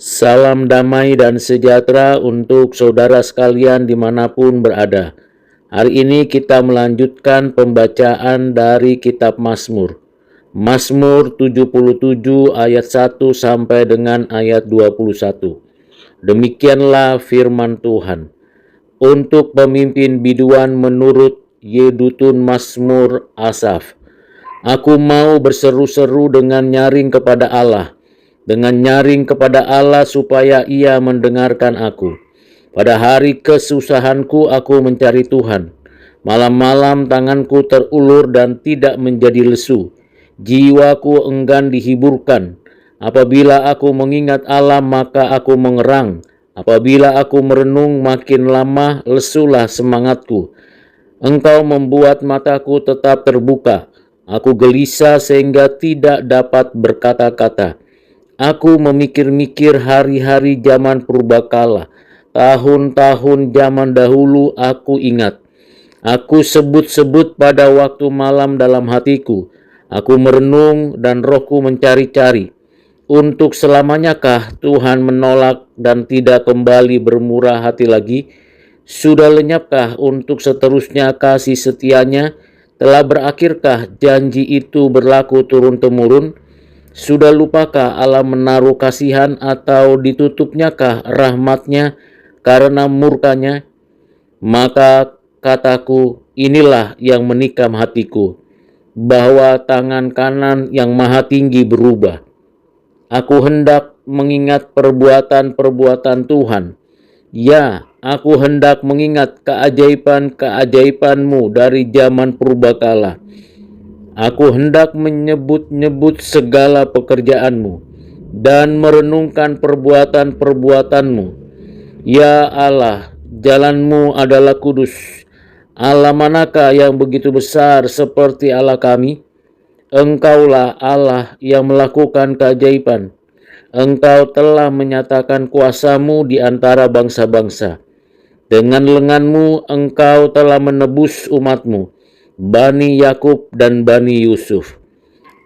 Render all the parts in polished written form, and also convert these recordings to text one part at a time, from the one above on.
Salam damai dan sejahtera untuk saudara sekalian dimanapun berada. Hari ini kita melanjutkan pembacaan dari kitab Mazmur. Mazmur 77 ayat 1 sampai dengan ayat 21. Demikianlah firman Tuhan. Untuk pemimpin biduan menurut Yedutun Mazmur Asaf. Aku mau berseru-seru dengan nyaring kepada Allah, supaya Ia mendengarkan aku. Pada hari kesusahanku aku mencari Tuhan. Malam-malam tanganku terulur dan tidak menjadi lesu. Jiwaku enggan dihiburkan. Apabila aku mengingat Allah maka aku mengerang. Apabila aku merenung makin lama lesulah semangatku. Engkau membuat mataku tetap terbuka. Aku gelisah sehingga tidak dapat berkata-kata. Aku memikir-mikir hari-hari zaman purbakala. Tahun-tahun zaman dahulu aku ingat. Aku sebut-sebut pada waktu malam dalam hatiku. Aku merenung dan rohku mencari-cari. Untuk selamanyakah Tuhan menolak dan tidak kembali bermurah hati lagi? Sudah lenyapkah untuk seterusnya kasih setianya? Telah berakhirkah janji itu berlaku turun-temurun? Sudah lupakah Allah menaruh kasihan atau ditutupnyakah rahmatnya karena murkanya? Maka kataku, inilah yang menikam hatiku, bahwa tangan kanan yang maha tinggi berubah. Aku hendak mengingat perbuatan-perbuatan Tuhan. Ya, aku hendak mengingat keajaiban-keajaibanmu dari zaman purbakala. Aku hendak menyebut-nyebut segala pekerjaanmu dan merenungkan perbuatan-perbuatanmu. Ya Allah, jalanmu adalah kudus. Allah manakah yang begitu besar seperti Allah kami? Engkaulah Allah yang melakukan keajaiban. Engkau telah menyatakan kuasamu di antara bangsa-bangsa. Dengan lenganmu engkau telah menebus umatmu, Bani Yakub dan Bani Yusuf.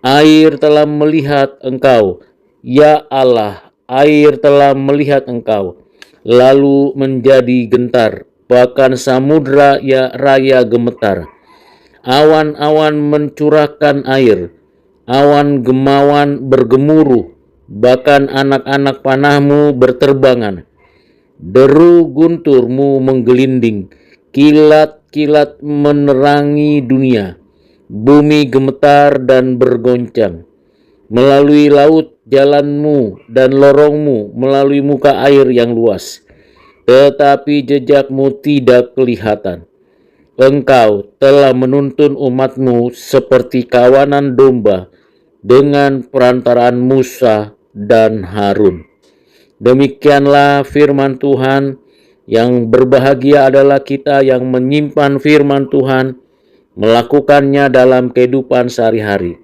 Air telah melihat engkau, ya Allah, air telah melihat engkau, lalu menjadi gentar, bahkan samudra ya raya gemetar. Awan-awan mencurahkan air, awan gemawan bergemuruh, bahkan anak-anak panahmu berterbangan. Deru gunturmu menggelinding, kilat-kilat menerangi dunia. Bumi gemetar dan bergoncang. Melalui laut jalanmu dan lorongmu melalui muka air yang luas. Tetapi jejakmu tidak kelihatan. Engkau telah menuntun umatmu seperti kawanan domba dengan perantaraan Musa dan Harun. Demikianlah firman Tuhan. Yang berbahagia adalah kita yang menyimpan firman Tuhan, melakukannya dalam kehidupan sehari-hari.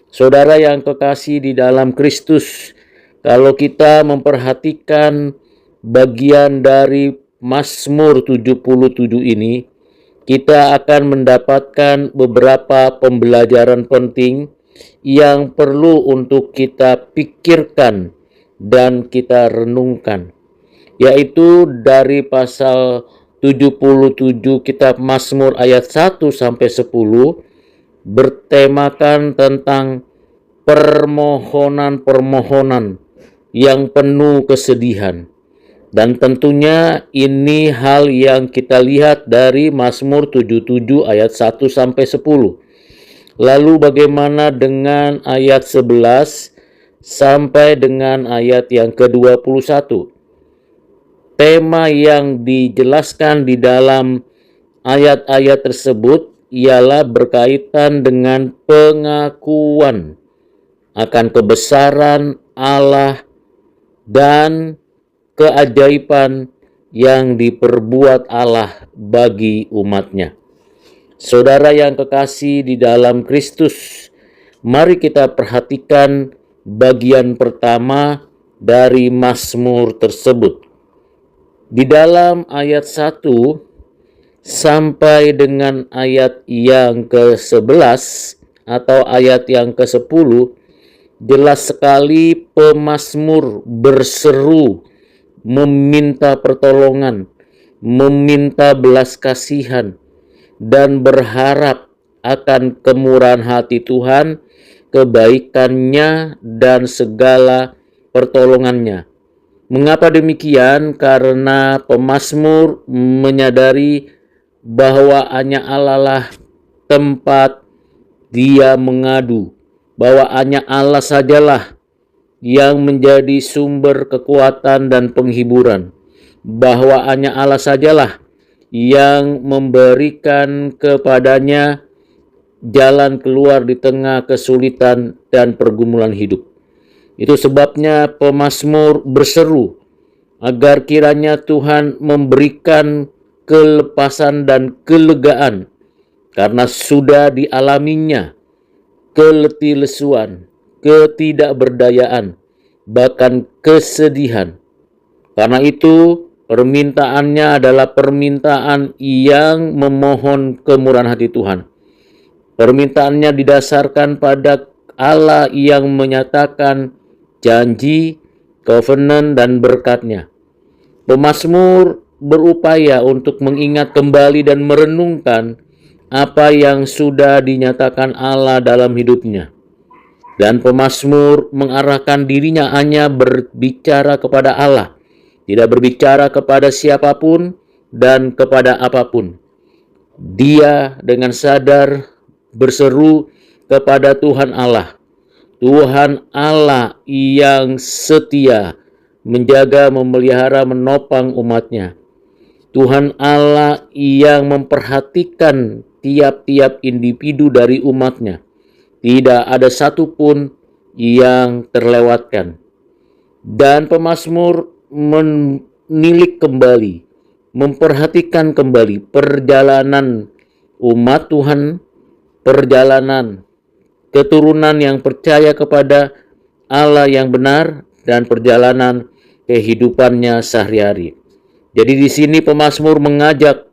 Saudara yang kekasih di dalam Kristus, kalau kita memperhatikan bagian dari Mazmur 77 ini, kita akan mendapatkan beberapa pembelajaran penting yang perlu untuk kita pikirkan dan kita renungkan, yaitu dari pasal 77 kitab Mazmur ayat 1 sampai 10 bertemakan tentang permohonan-permohonan yang penuh kesedihan. Dan tentunya ini hal yang kita lihat dari Mazmur 77 ayat 1 sampai 10. Lalu bagaimana dengan ayat 11 sampai dengan ayat yang ke-21? Tema yang dijelaskan di dalam ayat-ayat tersebut ialah berkaitan dengan pengakuan akan kebesaran Allah dan keajaiban yang diperbuat Allah bagi umatnya. Saudara yang kekasih di dalam Kristus, mari kita perhatikan bagian pertama dari Mazmur tersebut. Di dalam ayat 1 sampai dengan ayat yang ke-11 atau ayat yang ke-10 jelas sekali pemazmur berseru meminta pertolongan, meminta belas kasihan, dan berharap akan kemurahan hati Tuhan, kebaikannya, dan segala pertolongannya. Mengapa demikian? Karena pemazmur menyadari bahwa hanya Allah lah tempat dia mengadu, bahwa hanya Allah sajalah yang menjadi sumber kekuatan dan penghiburan, bahwa hanya Allah sajalah yang memberikan kepadanya jalan keluar di tengah kesulitan dan pergumulan hidup. Itu sebabnya pemazmur berseru agar kiranya Tuhan memberikan kelepasan dan kelegaan karena sudah dialaminya keletilesuan, ketidakberdayaan, bahkan kesedihan. Karena itu permintaannya adalah permintaan yang memohon kemurahan hati Tuhan. Permintaannya didasarkan pada Allah yang menyatakan janji, covenant, dan berkat-Nya. Pemazmur berupaya untuk mengingat kembali dan merenungkan apa yang sudah dinyatakan Allah dalam hidupnya. Dan pemazmur mengarahkan dirinya hanya berbicara kepada Allah, tidak berbicara kepada siapapun dan kepada apapun. Dia dengan sadar berseru kepada Tuhan Allah yang setia, menjaga, memelihara, menopang umat-Nya. Tuhan Allah yang memperhatikan tiap-tiap individu dari umat-Nya. Tidak ada satupun yang terlewatkan. Dan pemazmur menilik kembali, memperhatikan kembali perjalanan umat Tuhan, perjalanan keturunan yang percaya kepada Allah yang benar, dan perjalanan kehidupannya sehari-hari. Jadi di sini pemazmur mengajak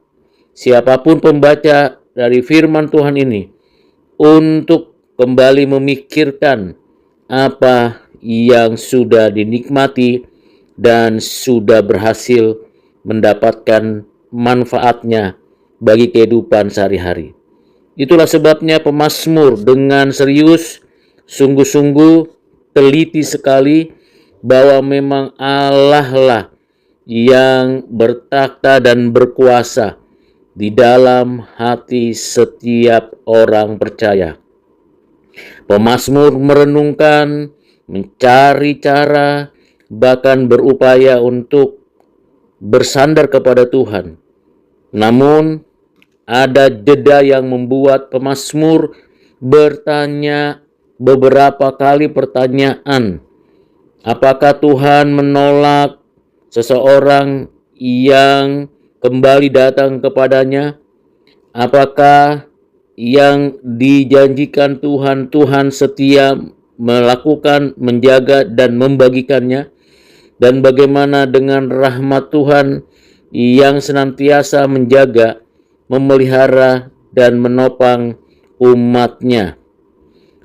siapapun pembaca dari firman Tuhan ini untuk kembali memikirkan apa yang sudah dinikmati dan sudah berhasil mendapatkan manfaatnya bagi kehidupan sehari-hari. Itulah sebabnya pemazmur dengan serius, sungguh-sungguh, teliti sekali bahwa memang Allah lah yang bertakhta dan berkuasa di dalam hati setiap orang percaya. Pemazmur merenungkan, mencari cara, bahkan berupaya untuk bersandar kepada Tuhan. Namun ada jeda yang membuat pemazmur bertanya beberapa kali pertanyaan. Apakah Tuhan menolak seseorang yang kembali datang kepadanya? Apakah yang dijanjikan Tuhan setia melakukan, menjaga, dan membagikannya? Dan bagaimana dengan rahmat Tuhan yang senantiasa menjaga, memelihara, dan menopang umat-Nya?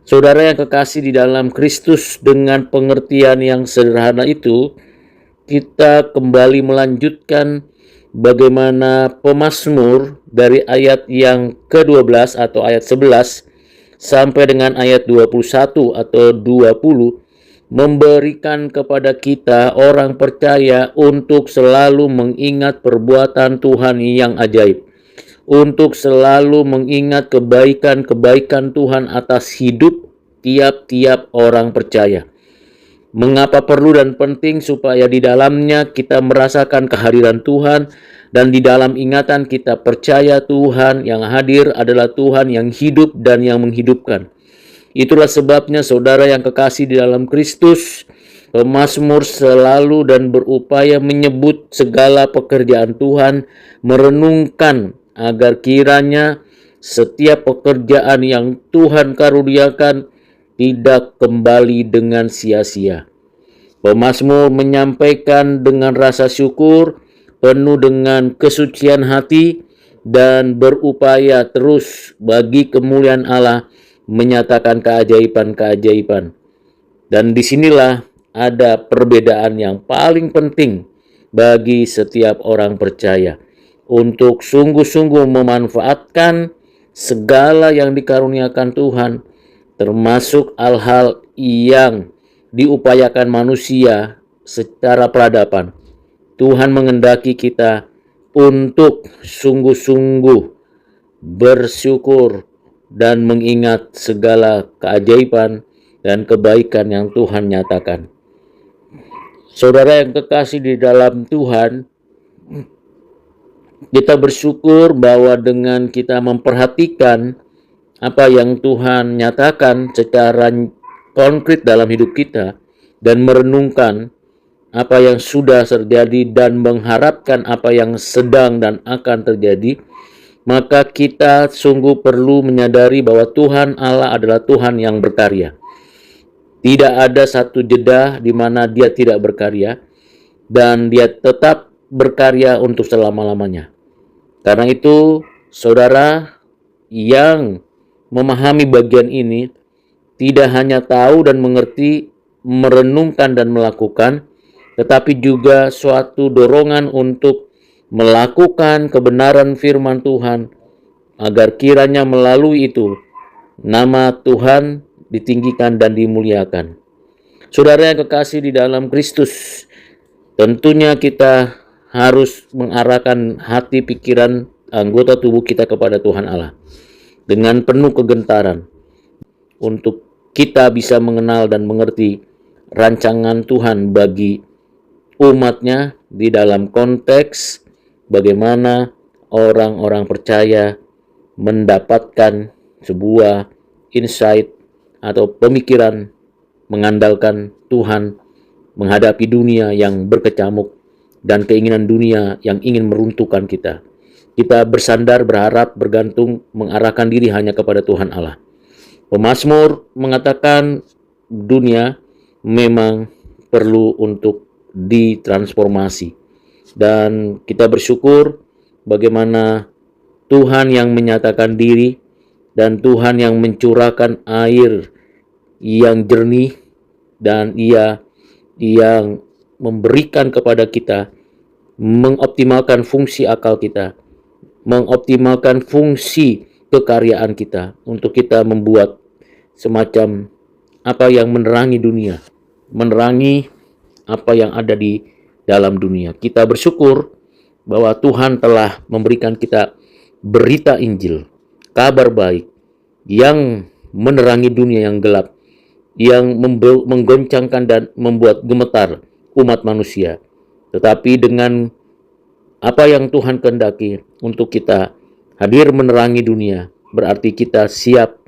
Saudara yang kekasih di dalam Kristus, dengan pengertian yang sederhana itu, kita kembali melanjutkan bagaimana pemazmur dari ayat yang ke-12 atau ayat 11 sampai dengan ayat 21 atau 20 memberikan kepada kita orang percaya untuk selalu mengingat perbuatan Tuhan yang ajaib, untuk selalu mengingat kebaikan-kebaikan Tuhan atas hidup tiap-tiap orang percaya. Mengapa perlu dan penting? Supaya di dalamnya kita merasakan kehadiran Tuhan, dan di dalam ingatan kita percaya Tuhan yang hadir adalah Tuhan yang hidup dan yang menghidupkan. Itulah sebabnya saudara yang kekasih di dalam Kristus, pemazmur selalu dan berupaya menyebut segala pekerjaan Tuhan, merenungkan agar kiranya setiap pekerjaan yang Tuhan karuniakan tidak kembali dengan sia-sia. Pemazmur menyampaikan dengan rasa syukur, penuh dengan kesucian hati, dan berupaya terus bagi kemuliaan Allah menyatakan keajaiban-keajaiban. Dan disinilah ada perbedaan yang paling penting bagi setiap orang percaya untuk sungguh-sungguh memanfaatkan segala yang dikaruniakan Tuhan, termasuk hal-hal yang diupayakan manusia secara peradaban. Tuhan mengendaki kita untuk sungguh-sungguh bersyukur dan mengingat segala keajaiban dan kebaikan yang Tuhan nyatakan. Saudara yang kekasih di dalam Tuhan, kita bersyukur bahwa dengan kita memperhatikan apa yang Tuhan nyatakan secara konkret dalam hidup kita dan merenungkan apa yang sudah terjadi dan mengharapkan apa yang sedang dan akan terjadi, maka kita sungguh perlu menyadari bahwa Tuhan Allah adalah Tuhan yang berkarya. Tidak ada satu jeda di mana Dia tidak berkarya, dan Dia tetap berkarya untuk selama-lamanya. Karena itu, saudara yang memahami bagian ini tidak hanya tahu dan mengerti, merenungkan dan melakukan, tetapi juga suatu dorongan untuk melakukan kebenaran firman Tuhan, agar kiranya melalui itu nama Tuhan ditinggikan dan dimuliakan. Saudara yang kekasih di dalam Kristus, tentunya kita harus mengarahkan hati, pikiran, anggota tubuh kita kepada Tuhan Allah dengan penuh kegentaran untuk kita bisa mengenal dan mengerti rancangan Tuhan bagi umatnya di dalam konteks bagaimana orang-orang percaya mendapatkan sebuah insight atau pemikiran mengandalkan Tuhan menghadapi dunia yang berkecamuk dan keinginan dunia yang ingin meruntuhkan kita. Kita bersandar, berharap, bergantung, mengarahkan diri hanya kepada Tuhan Allah. Pemazmur mengatakan dunia memang perlu untuk ditransformasi, dan kita bersyukur bagaimana Tuhan yang menyatakan diri dan Tuhan yang mencurahkan air yang jernih, dan Ia yang memberikan kepada kita, mengoptimalkan fungsi akal kita, mengoptimalkan fungsi kekaryaan kita untuk kita membuat semacam apa yang menerangi dunia, menerangi apa yang ada di dalam dunia. Kita bersyukur bahwa Tuhan telah memberikan kita berita Injil, kabar baik yang menerangi dunia yang gelap, yang menggoncangkan dan membuat gemetar umat manusia. Tetapi dengan apa yang Tuhan kehendaki untuk kita hadir menerangi dunia, berarti kita siap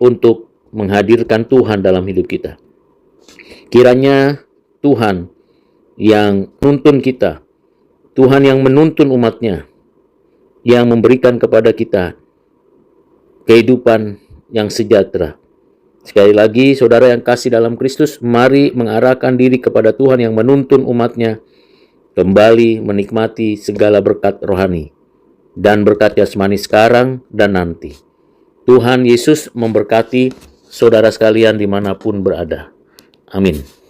untuk menghadirkan Tuhan dalam hidup kita. Kiranya Tuhan yang menuntun kita, Tuhan yang menuntun umatnya, yang memberikan kepada kita kehidupan yang sejahtera. Sekali lagi, saudara yang kasih dalam Kristus, mari mengarahkan diri kepada Tuhan yang menuntun umatnya kembali menikmati segala berkat rohani dan berkat jasmani sekarang dan nanti. Tuhan Yesus memberkati saudara sekalian dimanapun berada. Amin.